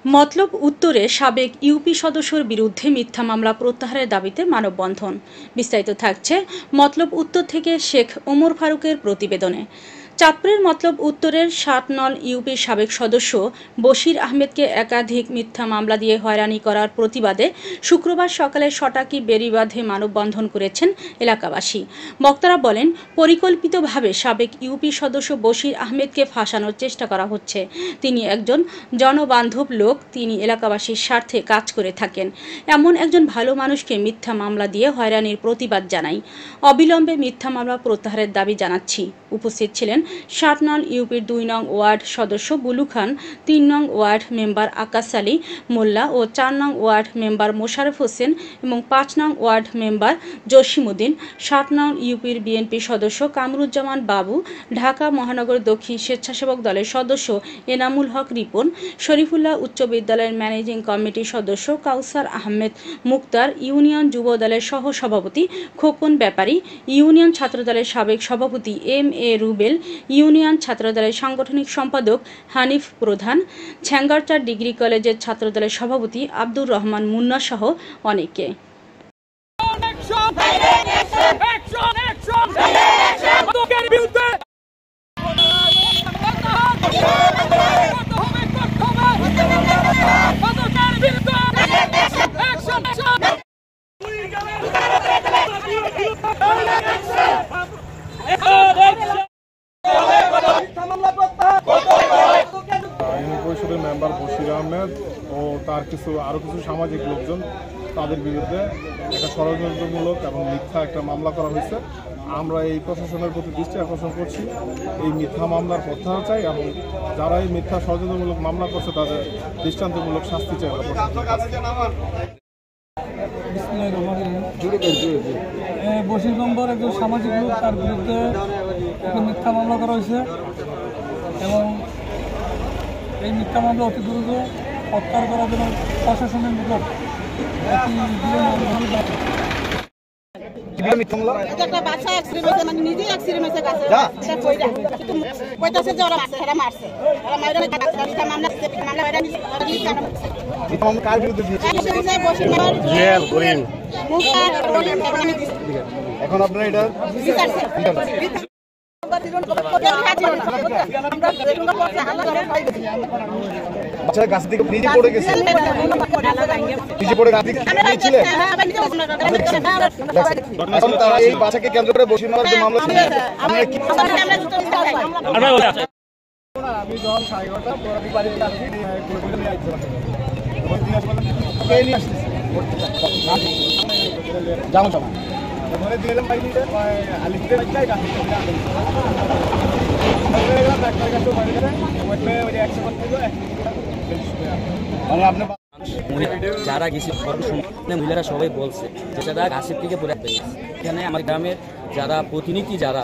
মতলব উত্তরে সাবেক ইউপি সদস্যের বিরুদ্ধে মিথ্যা মামলা প্রত্যাহারের দাবিতে মানববন্ধন। বিস্তারিত থাকছে মতলব উত্তর থেকে শেখ ওমর ফারুকের প্রতিবেদনে। চাঁদপুরের মতলব উত্তরের ৭ নং ইউপির সাবেক সদস্য বশির আহমেদকে একাধিক মিথ্যা মামলা দিয়ে হয়রানি করার প্রতিবাদে শুক্রবার সকালে সটাকি বেড়িবাঁধে মানববন্ধন করেছেন এলাকাবাসী। বক্তারা বলেন, পরিকল্পিতভাবে সাবেক ইউপি সদস্য বশির আহমেদকে ফাঁসানোর চেষ্টা করা হচ্ছে। তিনি একজন জনবান্ধব লোক, তিনি এলাকাবাসীর স্বার্থে কাজ করে থাকেন। এমন একজন ভালো মানুষকে মিথ্যা মামলা দিয়ে হয়রানির প্রতিবাদ জানাই। অবিলম্বে মিথ্যা মামলা প্রত্যাহারের দাবি জানাচ্ছি। উপস্থিত ছিলেন ৭ নং ইউপির ২ নং ওয়ার্ড সদস্য বুলু খান, ৩ নং ওয়ার্ড মেম্বার আকাশ আলী মোল্লা ও ৪ নং ওয়ার্ড মেম্বার মোশাররফ হোসেন এবং ৫ নং ওয়ার্ড মেম্বার জসিমউদ্দিন, ৭ নং ইউপির বিএনপি সদস্য কামরুজ্জামান বাবু, ঢাকা মহানগর দক্ষিণ স্বেচ্ছাসেবক দলের সদস্য এনামুল হক রিপন, শরীফুল্লাহ উচ্চ বিদ্যালয়ের ম্যানেজিং কমিটির সদস্য কাউসার আহমেদ মুক্তার, ইউনিয়ন যুব দলের সহ সভাপতি খোকন ব্যাপারী, ইউনিয়ন ছাত্রদলের সাবেক সভাপতি এম.এ. রুবেল, ইউনিয়ন ছাত্রদলের সাংগঠনিক সম্পাদক হানিফ প্রধান, ছ্যাঙ্গারচার ডিগ্রি কলেজের ছাত্রদলের সভাপতি আব্দুর রহমান মুন্না সহ অনেকে। পরিষদের মেম্বার বশির আহমেদ ও তার আরও কিছু সামাজিক লোকজন, তাদের বিরুদ্ধে একটা ষড়যন্ত্রমূলক এবং মিথ্যা একটা মামলা করা হয়েছে। আমরা এই প্রশাসনের প্রতি দৃষ্টি আকর্ষণ করছি, এই মিথ্যা মামলার প্রত্যাহার চাই এবং যারা এই মিথ্যা ষড়যন্ত্রমূলক মামলা করছে তাদের দৃষ্টান্তমূলক শাস্তি চাই। বশির নম্বর একজন সামাজিক লোক, তার বিরুদ্ধে মিথ্যা মামলা করা হয়েছে এবং এই মিথ্যা মামলা অতি দ্রুত প্রত্যাহার করার জন্য প্রশাসনের নিকট এখন আপনারা এটা বাচ্চা গাছ থেকে নিজে পড়ে গেছে, নিজে পড়ে গাছ ছিলেন। এখন তারা এই বাচ্চাকে কেন্দ্র করে বসির মামলার যে মামলা ছিল, আমি যখন 11:30 বাড়িতে আসছি যাবো যাবো ধরে দিলাম আলিপুরে মানে আপনি যারা গেছে মহিলারা সবাই বলছে যে তারা গাছের থেকে পড়ে এখানে আমার গ্রামের যারা প্রতিনিধি যারা